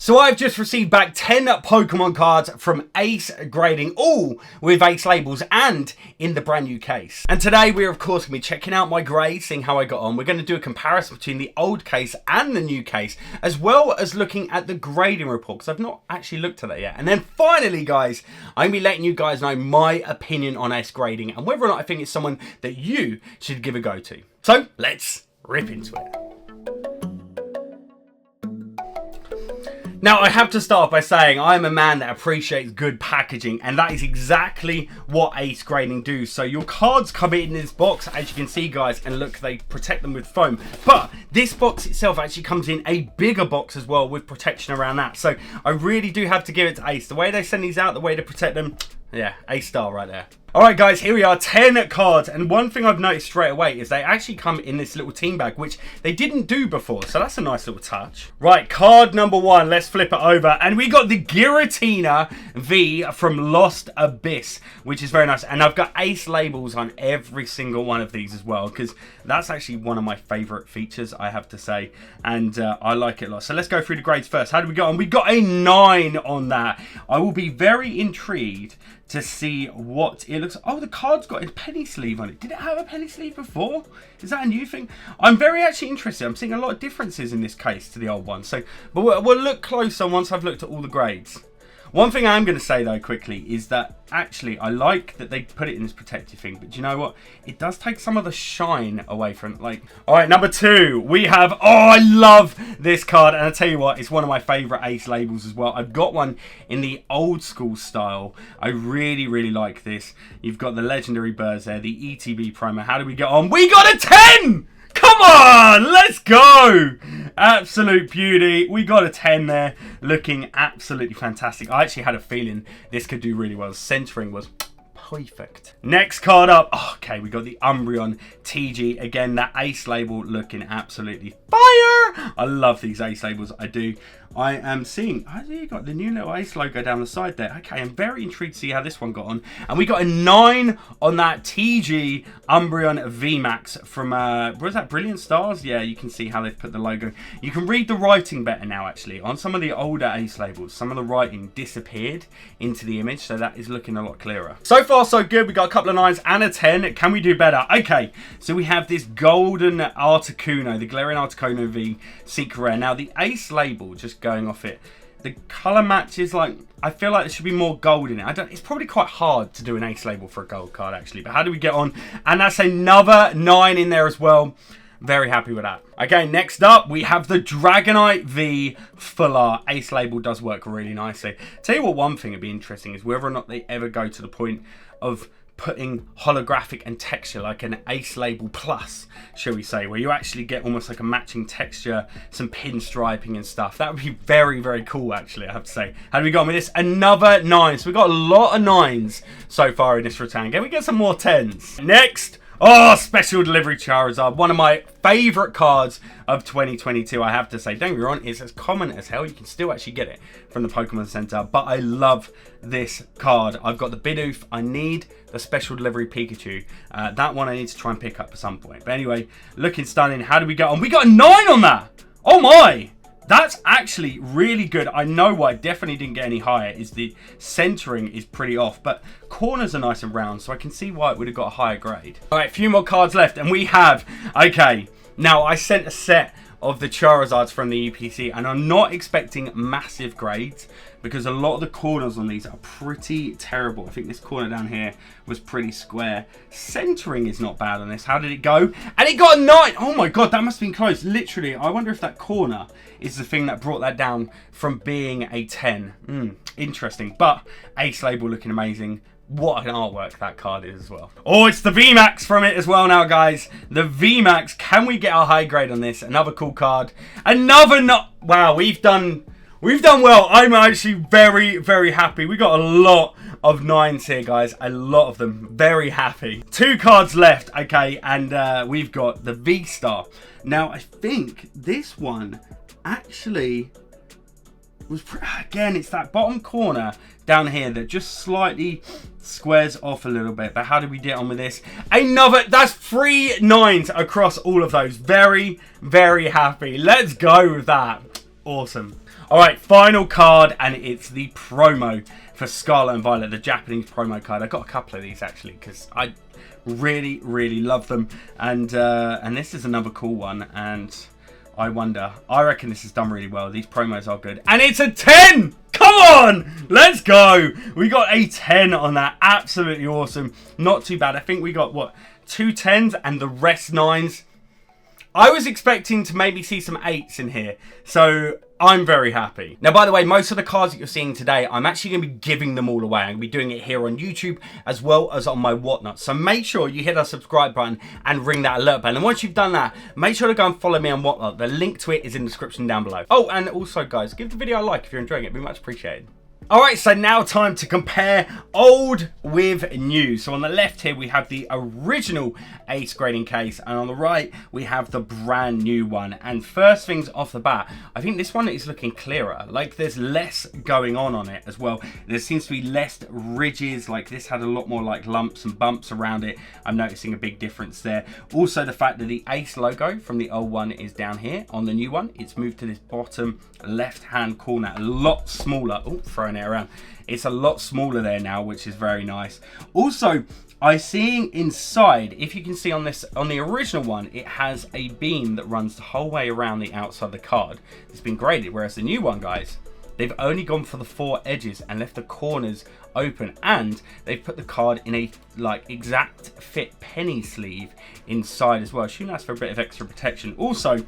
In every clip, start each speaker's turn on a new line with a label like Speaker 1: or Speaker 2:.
Speaker 1: So I've just received back 10 Pokemon cards from Ace Grading, all with Ace labels and in the brand new case. And today we're of course going to be checking out my grades, seeing how I got on. We're going to do a comparison between the old case and the new case, as well as looking at the grading report, because I've not actually looked at that yet. And then finally, guys, I'm going to be letting you guys know my opinion on Ace Grading and whether or not I think it's someone that you should give a go to. So let's rip into it. Now, I have to start by saying I'm a man that appreciates good packaging, and that is exactly what Ace Grading do. So your cards come in this box, as you can see, guys, and look, they protect them with foam. But this box itself actually comes in a bigger box as well with protection around that. So I really do have to give it to Ace. The way they send these out, the way to protect them, yeah, Ace star right there. Alright guys, here we are, 10 cards, and one thing I've noticed straight away is they actually come in this little team bag, which they didn't do before, so that's a nice little touch. Right, card number 1, let's flip it over, and we got the Giratina V from Lost Abyss, which is very nice, and I've got Ace labels on every single one of these as well, because that's actually one of my favourite features, I have to say, and I like it a lot. So let's go through the grades first. How did we go on? We got a 9 on that. I will be very intrigued to see what it looks. Oh, the card's got a penny sleeve on it. Did it have a penny sleeve before? Is that a new thing? I'm very actually interested. I'm seeing a lot of differences in this case to the old one. So, but we'll look closer once I've looked at all the grades. One thing I am going to say though quickly is that actually I like that they put it in this protective thing, but do you know what? It does take some of the shine away from it. Like, all right, number 2, we have, oh, I love this card, and I tell you what, it's one of my favorite Ace labels as well. I've got one in the old school style. I really like this. You've got the legendary birds there, the ETB primer. How do we get on? We got a 10! Come on, let's go. Absolute beauty. We got a 10 there, looking absolutely fantastic. I actually had a feeling this could do really well. Centering was perfect. Next card up. Oh, okay, we got the Umbreon TG. Again, that Ace label looking absolutely fire. I love these Ace labels. I do. I am seeing, oh, you got the new little Ace logo down the side there. Okay, I'm very intrigued to see how this one got on. And we got a 9 on that TG Umbreon VMAX from, was that Brilliant Stars? Yeah, you can see how they've put the logo. You can read the writing better now, actually. On some of the older Ace labels, some of the writing disappeared into the image, so that is looking a lot clearer. So far, so good. We got a couple of 9s and a 10. Can we do better? Okay, so we have this golden Articuno, the Galarian Articuno V Secret Rare. Now, the Ace label, just going off it, the color match is like, I feel like there should be more gold in it. It's probably quite hard to do an Ace label for a gold card actually, but how do we get on? And that's another 9 in there as well. Very happy with that. Okay, next up we have the Dragonite V Full Art. Ace label does work really nicely. Tell you what, one thing would be interesting is whether or not they ever go to the point of putting holographic and texture, like an Ace label plus, shall we say, where you actually get almost like a matching texture, some pinstriping and stuff. That would be very cool actually, I have to say. How do we go on with this? Another 9. So we got a lot of 9s so far in this return. Can we get some more 10s? Next, oh, Special Delivery Charizard, one of my favourite cards of 2022, I have to say. Don't get me wrong, it's as common as hell. You can still actually get it from the Pokemon Center, but I love this card. I've got the Bidoof. I need the Special Delivery Pikachu. That one I need to try and pick up at some point. But anyway, looking stunning. How do we get on? We got a 9 on that! Oh my! That's actually really good. I know why I definitely didn't get any higher is the centering is pretty off, but corners are nice and round, so I can see why it would have got a higher grade. All right, a few more cards left, and we have, okay, now I sent a set of the Charizards from the EPC, and I'm not expecting massive grades because a lot of the corners on these are pretty terrible. I think this corner down here was pretty square. Centering is not bad on this. How did it go? And it got a 9. Oh my god, that must have been close. Literally, I wonder if that corner is the thing that brought that down from being a 10. Interesting. But Ace label looking amazing. What an artwork that card is as well. Oh, it's the VMAX from it as well now, guys. The VMAX. Can we get a high grade on this? Another cool card. Another not. Wow, we've done well. I'm actually very happy. We got a lot of 9s here, guys. A lot of them. Very happy. 2 cards left, okay, and we've got the V-Star. Now, I think this one actually was, again, it's that bottom corner down here that just slightly squares off a little bit. But how did we get on with this? Another, that's 3 9s across all of those. Very happy. Let's go with that. Awesome. All right, final card, and it's the promo for Scarlet and Violet, the Japanese promo card. I got a couple of these actually because I really, really love them, and this is another cool one. And I reckon this is done really well. These promos are good, and it's a 10. Come on, let's go. We got a 10 on that. Absolutely awesome. Not too bad. I think we got what, 2 10s and the rest 9s. I was expecting to maybe see some 8s in here, so I'm very happy. Now, by the way, most of the cards that you're seeing today, I'm actually going to be giving them all away. I'm going to be doing it here on YouTube as well as on my whatnot. So make sure you hit that subscribe button and ring that alert bell. And once you've done that, make sure to go and follow me on whatnot. The link to it is in the description down below. Oh, and also, guys, give the video a like if you're enjoying it. It'd be much appreciated. Alright, so now time to compare old with new. So on the left here, we have the original Ace grading case, and on the right, we have the brand new one. And first things off the bat, I think this one is looking clearer. Like, there's less going on it as well. There seems to be less ridges. Like, this had a lot more like lumps and bumps around it. I'm noticing a big difference there. Also, the fact that the Ace logo from the old one is down here. On the new one, it's moved to this bottom left-hand corner, a lot smaller. Oh, throwing it around. It's a lot smaller there now, which is very nice. Also, I'm seeing inside, if you can see on this, on the original one, it has a beam that runs the whole way around the outside of the card. It's been graded, whereas the new one, guys, they've only gone for the 4 edges and left the corners open, and they've put the card in a like exact fit penny sleeve inside as well. Shouldn't that's for a bit of extra protection. Also,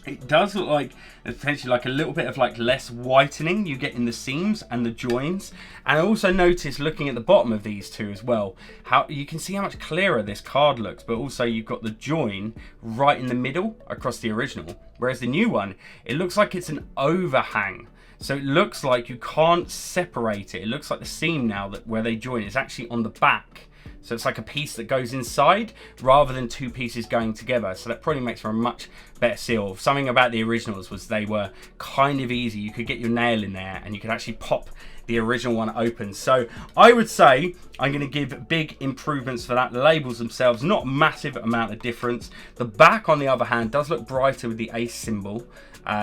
Speaker 1: it does look like there's potentially like a little bit of like less whitening you get in the seams and the joins. And I also noticed, looking at the bottom of these two as well, how you can see how much clearer this card looks, but also you've got the join right in the middle across the original, whereas the new one, it looks like it's an overhang. So it looks like you can't separate it. It looks like the seam now that where they join is actually on the back. So it's like a piece that goes inside rather than 2 pieces going together. So that probably makes for a much better seal. Something about the originals was they were kind of easy. You could get your nail in there and you could actually pop the original one open. So I would say I'm going to give big improvements for that. The labels themselves, not a massive amount of difference. The back, on the other hand, does look brighter with the Ace symbol,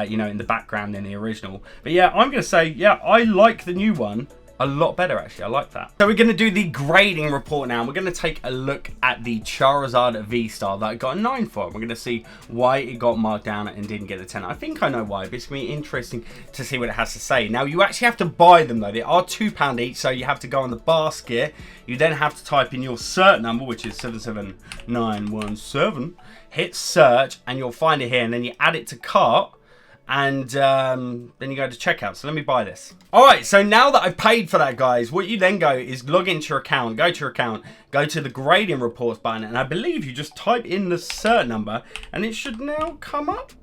Speaker 1: you know, in the background than the original. But yeah, I'm going to say, yeah, I like the new one a lot better, actually. I like that. So we're going to do the grading report now. We're going to take a look at the Charizard V-Star that I got a 9 for. We're going to see why it got marked down and didn't get a 10. I think I know why, but it's going to be interesting to see what it has to say. Now, you actually have to buy them, though. They are £2 each, so you have to go on the basket. You then have to type in your cert number, which is 77917. Hit search, and you'll find it here, and then you add it to cart. And then you go to checkout. So let me buy this. All right, so now that I've paid for that, guys, what you then go is log into your account, go to your account, go to the grading reports button, and I believe you just type in the cert number and it should now come up.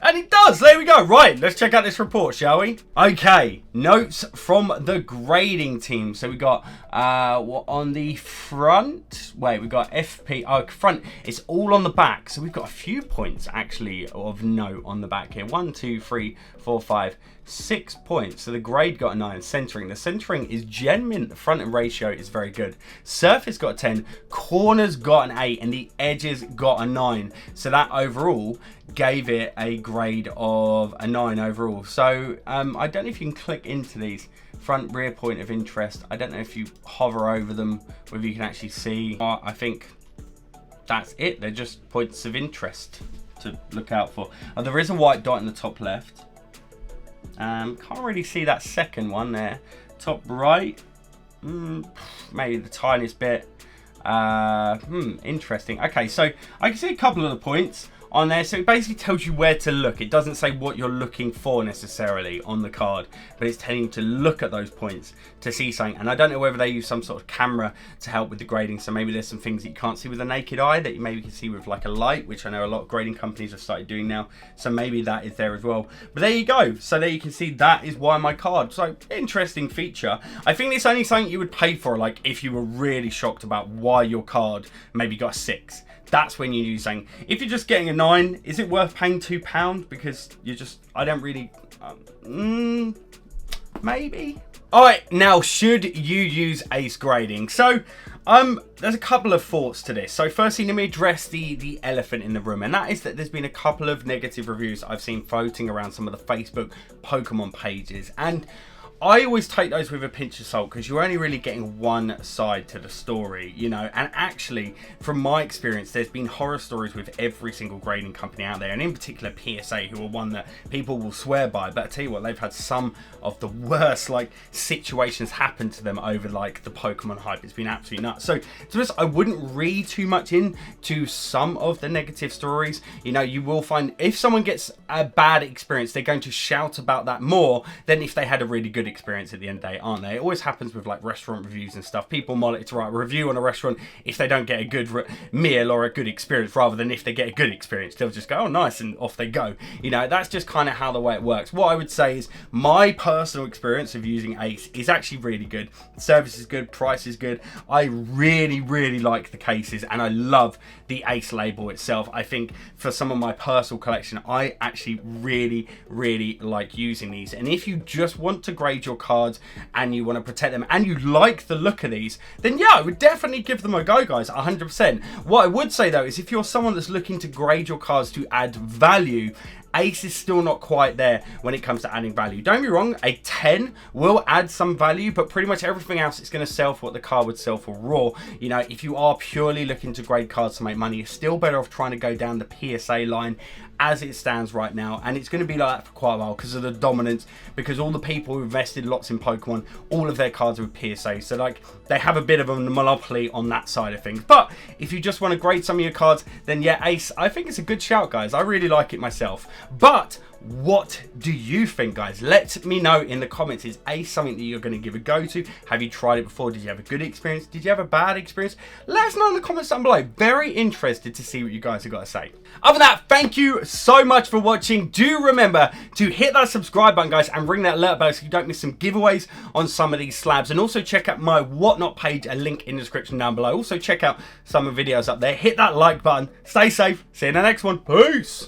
Speaker 1: And it does. There we go. Right, let's check out this report, shall we? Okay, notes from the grading team. So we got what on the front? Wait, we got FP. Oh, front. It's all on the back. So we've got a few points actually of note on the back here. 1, 2, 3, 4, 5, 6 points. So the grade got a 9. Centering. The centering is genuine. The front end ratio is very good. Surface got a 10. Corners got an 8, and the edges got a 9. So that overall gave it a grade of a 9 overall. So I don't know if you can click into these. Front, rear point of interest. I don't know if you hover over them, whether you can actually see. I think that's it. They're just points of interest to look out for. There is a white dot in the top left. Can't really see that second one there. Top right, maybe the tiniest bit. Interesting. Okay, so I can see a couple of the points on there, so it basically tells you where to look. It doesn't say what you're looking for necessarily on the card, but it's telling you to look at those points to see something. And I don't know whether they use some sort of camera to help with the grading, so maybe there's some things that you can't see with the naked eye that you maybe can see with like a light, which I know a lot of grading companies have started doing now, so maybe that is there as well. But there you go. So there you can see that is why my card. So interesting feature. I think it's only something you would pay for, like if you were really shocked about why your card maybe got a 6. That's when you do something. If you're just getting a 9, is it worth paying £2? Because you just, I don't really, maybe. All right, now should you use ace grading? So there's a couple of thoughts to this. So firstly, let me address the elephant in the room, and that is that there's been a couple of negative reviews I've seen floating around some of the Facebook Pokemon pages, and I always take those with a pinch of salt because you're only really getting one side to the story, you know. And actually, from my experience, there's been horror stories with every single grading company out there, and in particular PSA, who are one that people will swear by. But I tell you what, they've had some of the worst like situations happen to them over like the Pokemon hype. It's been absolutely nuts. So to be honest, I wouldn't read too much into some of the negative stories. You know, you will find if someone gets a bad experience, they're going to shout about that more than if they had a really good experience at the end of the day, aren't they? It always happens with like restaurant reviews and stuff. People like to write a review on a restaurant if they don't get a good meal or a good experience, rather than if they get a good experience, they'll just go, oh nice, and off they go. You know, that's just kind of how the way it works. What I would say is my personal experience of using Ace is actually really good. Service is good, price is good. I really like the cases, and I love the Ace label itself. I think for some of my personal collection, I actually really like using these. And if you just want to grade your cards and you want to protect them and you like the look of these, then yeah, I would definitely give them a go, guys, 100%. What I would say though is if you're someone that's looking to grade your cards to add value, Ace is still not quite there when it comes to adding value. Don't be wrong, a 10 will add some value, but pretty much everything else it's going to sell for what the card would sell for raw. You know, if you are purely looking to grade cards to make money, you're still better off trying to go down the PSA line as it stands right now, and it's going to be like that for quite a while because of the dominance, because all the people who invested lots in Pokemon, all of their cards are with PSA, so like they have a bit of a monopoly on that side of things. But if you just want to grade some of your cards, then yeah, Ace, I think it's a good shout, guys. I really like it myself. But what do you think, guys? Let me know in the comments. Is Ace something that you're going to give a go to? Have you tried it before? Did you have a good experience? Did you have a bad experience? Let us know in the comments down below. Very interested to see what you guys have got to say. Other than that, thank you so much for watching. Do remember to hit that subscribe button, guys, and ring that alert bell so you don't miss some giveaways on some of these slabs. And also check out my Whatnot page, a link in the description down below. Also check out some of the videos up there. Hit that like button. Stay safe. See you in the next one. Peace.